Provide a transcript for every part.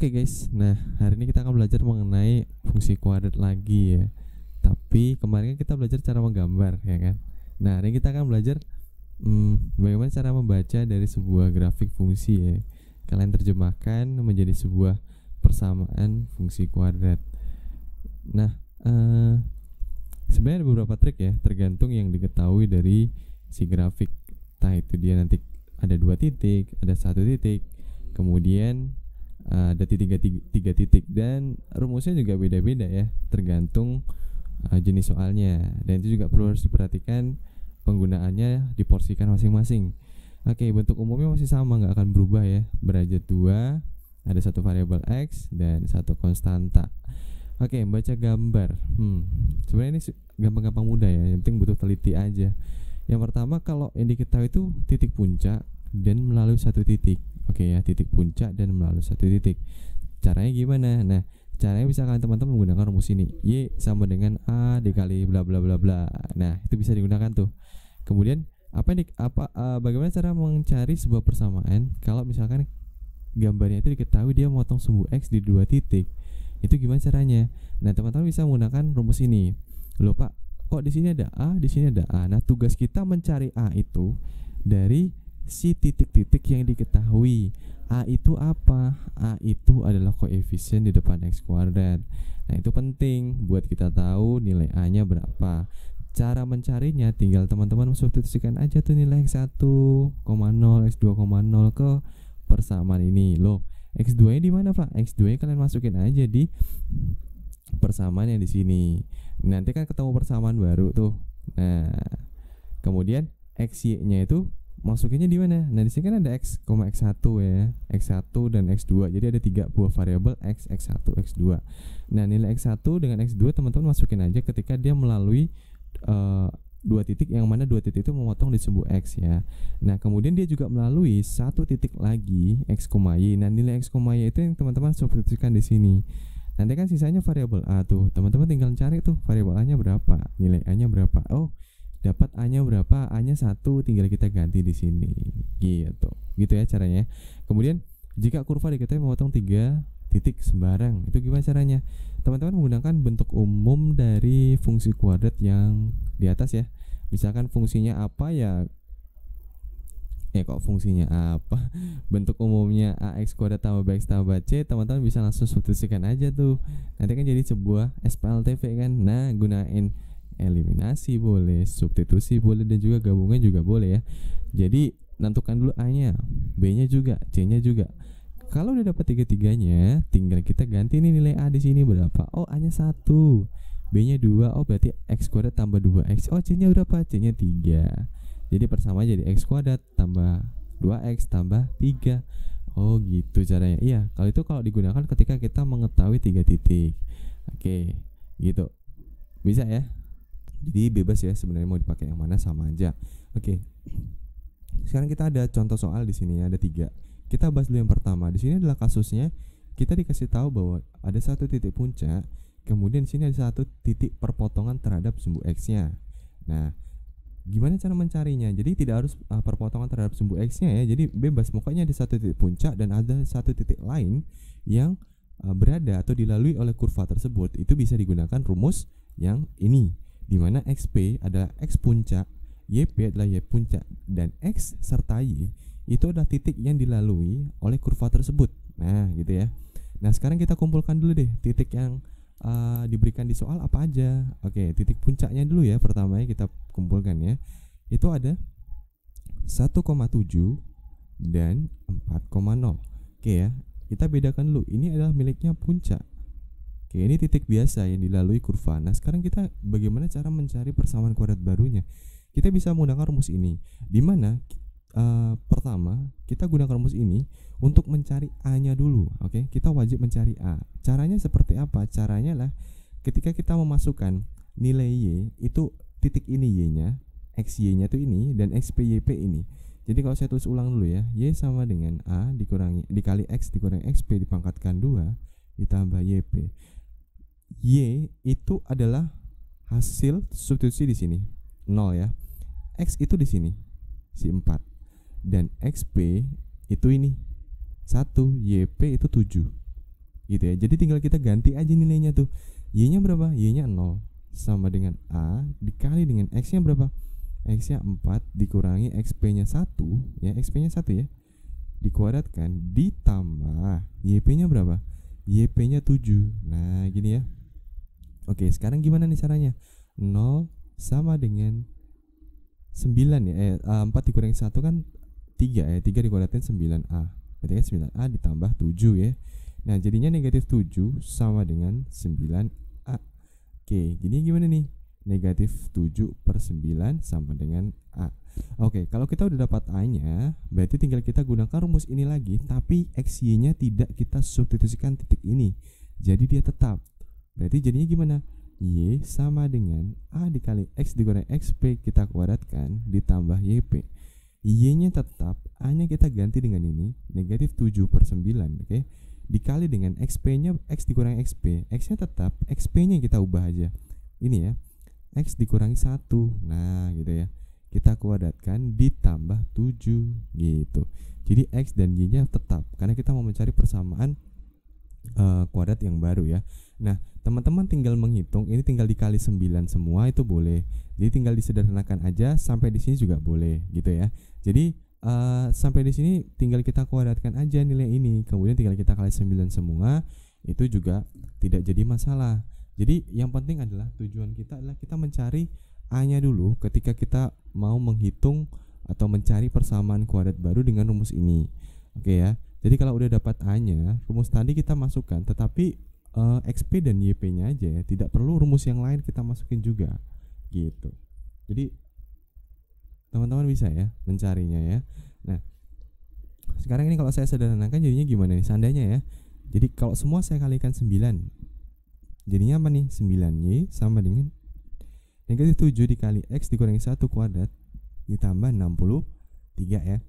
Oke guys, nah hari ini kita akan belajar mengenai fungsi kuadrat lagi ya. Tapi kemarin kita belajar cara menggambar ya kan. Nah hari ini kita akan belajar bagaimana cara membaca dari sebuah grafik fungsi ya. Kalian terjemahkan menjadi sebuah persamaan fungsi kuadrat. Nah sebenarnya ada beberapa trik ya, tergantung yang diketahui dari si grafik. Entah itu dia nanti ada 2 titik, ada 1 titik, kemudian ada tiga titik, dan rumusnya juga beda-beda ya, tergantung jenis soalnya, dan itu juga perlu harus diperhatikan penggunaannya, diporsikan masing-masing. Oke, bentuk umumnya masih sama, nggak akan berubah ya, berajat 2, ada satu variabel x dan satu konstanta. Oke, baca gambar. Sebenarnya ini gampang-gampang mudah ya, yang penting butuh teliti aja. Yang pertama, kalau yang diketahui itu titik puncak dan melalui satu titik. Oke ya, titik puncak dan melalui satu titik. Caranya gimana? Nah, caranya bisa kalian teman-teman menggunakan rumus ini. Y sama dengan A dikali bla bla bla bla. Nah, itu bisa digunakan tuh. Kemudian bagaimana cara mencari sebuah persamaan kalau misalkan gambarnya itu diketahui dia memotong sumbu X di 2 titik. Itu gimana caranya? Nah, teman-teman bisa menggunakan rumus ini. Loh Pak, kok di sini ada A, di sini ada A. Nah, tugas kita mencari A itu dari si titik-titik yang diketahui. A itu apa? A itu adalah koefisien di depan X kuadrat. Nah, itu penting buat kita tahu nilai A nya berapa. Cara mencarinya tinggal teman-teman substitusikan aja tuh nilai X1,0, X2,0 ke persamaan ini. Loh, X2 nya di mana Pak? X2 nya kalian masukin aja di persamaan yang di sini. Nanti kan ketemu persamaan baru tuh. Nah, kemudian XY nya itu masukinnya di mana? Nah, di sini kan ada x, x1 ya, x1 dan x2. Jadi ada 3 buah variabel x, x1, x2. Nah, nilai x1 dengan x2 teman-teman masukin aja ketika dia melalui 2 titik, yang mana 2 titik itu memotong di sumbu x ya. Nah, kemudian dia juga melalui 1 titik lagi x, y. Nah, nilai x, y itu yang teman-teman substitusikan di sini. Nanti kan sisanya variabel a tuh. Teman-teman tinggal cari tuh variabel a-nya berapa, nilai a-nya berapa. Oh, dapat A-nya berapa? A-nya 1, tinggal kita ganti di sini. Gitu ya caranya. Kemudian jika kurva diketahui memotong 3 titik sembarang, itu gimana caranya? Teman-teman menggunakan bentuk umum dari fungsi kuadrat yang di atas ya. Misalkan fungsinya apa ya? Kok fungsinya apa? Bentuk umumnya ax kuadrat tambah bx tambah c, teman-teman bisa langsung substitusikan aja tuh. Nanti kan jadi sebuah SPLTV kan. Nah, gunain eliminasi boleh, substitusi boleh, dan juga gabungan juga boleh ya. Jadi tentukan dulu A-nya, B-nya juga, C-nya juga. Kalau udah dapat tiga-tiganya, tinggal kita ganti nih nilai A di sini berapa. Oh, A-nya 1, B-nya 2. Oh, berarti x kuadrat tambah 2x. Oh, C-nya berapa? C-nya 3. Jadi persamaan jadi x kuadrat tambah 2x tambah 3. Oh, gitu caranya. Iya, kalau digunakan ketika kita mengetahui 3 titik. Oke, gitu. Bisa ya? Jadi bebas ya, sebenarnya mau dipakai yang mana sama aja. Oke. Sekarang kita ada contoh soal di sini, ada 3. Kita bahas dulu yang pertama. Di sini adalah kasusnya kita dikasih tahu bahwa ada 1 titik puncak, kemudian di sini ada 1 titik perpotongan terhadap sumbu x-nya. Nah, gimana cara mencarinya? Jadi tidak harus perpotongan terhadap sumbu x-nya ya. Jadi bebas, pokoknya ada 1 titik puncak dan ada 1 titik lain yang berada atau dilalui oleh kurva tersebut. Itu bisa digunakan rumus yang ini, di mana XP adalah X puncak, YP adalah Y puncak, dan X serta Y itu adalah titik yang dilalui oleh kurva tersebut. Nah, gitu ya. Nah, sekarang kita kumpulkan dulu deh titik yang diberikan di soal apa aja. Oke, titik puncaknya dulu ya. Pertamanya kita kumpulkan ya. Itu ada 1,7 dan 4,0. Oke ya. Kita bedakan dulu. Ini adalah miliknya puncak. Oke, ini titik biasa yang dilalui kurva. Nah, sekarang kita bagaimana cara mencari persamaan kuadrat barunya? Kita bisa menggunakan rumus ini, di mana pertama kita gunakan rumus ini untuk mencari A-nya dulu. Oke, kita wajib mencari A. Caranya seperti apa? Caranya lah ketika kita memasukkan nilai Y, itu titik ini Y-nya, XY-nya itu ini, dan XP-YP ini. Jadi kalau saya tulis ulang dulu ya, Y sama dengan A dikali X dikurangi XP dipangkatkan 2 ditambah YP. Y itu adalah hasil substitusi di sini 0 ya. X itu di sini si 4 dan XP itu ini 1, YP itu 7. gitu ya. Jadi tinggal kita ganti aja nilainya tuh. Y-nya berapa? Y-nya 0 sama dengan A dikali dengan X-nya berapa? X-nya 4 dikurangi XP-nya 1 ya, XP-nya 1 ya, dikuadratkan ditambah YP-nya berapa? YP-nya 7. Nah gini ya. Oke, sekarang gimana nih caranya? 0 sama dengan 9 ya, 4 dikurangi 1 kan 3 ya, 3 dikuadratkan 9A, berarti kan 9A ditambah 7 ya. Nah jadinya negatif 7 sama dengan 9A. Oke, jadi gimana nih? Negatif 7 per 9 sama dengan A. Oke, kalau kita udah dapat A-nya, berarti tinggal kita gunakan rumus ini lagi, tapi XY-nya tidak kita substitusikan titik ini, jadi dia tetap. Berarti jadinya gimana? Y sama dengan A dikali X dikurangi XP kita kuadratkan ditambah YP. Y-nya tetap, A-nya kita ganti dengan ini, negatif 7 per 9, oke? Dikali dengan XP-nya, X dikurangi XP. X-nya tetap, XP-nya kita ubah aja. Ini ya, X dikurangi 1. Nah gitu ya, kita kuadratkan ditambah 7 gitu. Jadi X dan Y-nya tetap, karena kita mau mencari persamaan kuadrat yang baru ya. Nah teman-teman tinggal menghitung, ini tinggal dikali 9 semua itu boleh. Jadi tinggal disederhanakan aja, sampai di sini juga boleh gitu ya. Jadi sampai di sini tinggal kita kuadratkan aja nilai ini, kemudian tinggal kita kali 9 semua, itu juga tidak jadi masalah. Jadi yang penting adalah tujuan kita adalah kita mencari A-nya dulu ketika kita mau menghitung atau mencari persamaan kuadrat baru dengan rumus ini. Oke ya. Jadi kalau udah dapat A-nya, rumus tadi kita masukkan, tetapi XP dan YP-nya aja ya, tidak perlu rumus yang lain kita masukin juga gitu. Jadi teman-teman bisa ya mencarinya ya. Nah sekarang ini kalau saya sederhanakan jadinya gimana nih? Seandainya ya, jadi kalau semua saya kalikan 9, jadinya apa nih? 9Y sama dengan negatif 7 dikali X dikurangi 1 kuadrat ditambah 63 ya.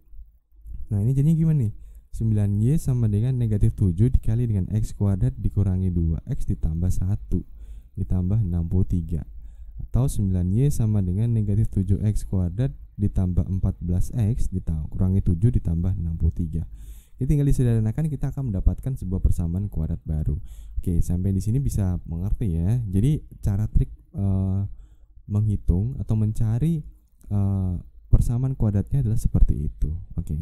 Nah ini jadinya gimana nih? 9Y sama dengan negatif 7 dikali dengan X kuadrat dikurangi 2X ditambah 1 ditambah 63, atau 9Y sama dengan negatif 7X kuadrat ditambah 14X dikurangi 7 ditambah 63. Jadi tinggal disederhanakan, kita akan mendapatkan sebuah persamaan kuadrat baru. Oke, sampai di sini bisa mengerti ya. Jadi cara trik menghitung atau mencari persamaan kuadratnya adalah seperti itu. Oke.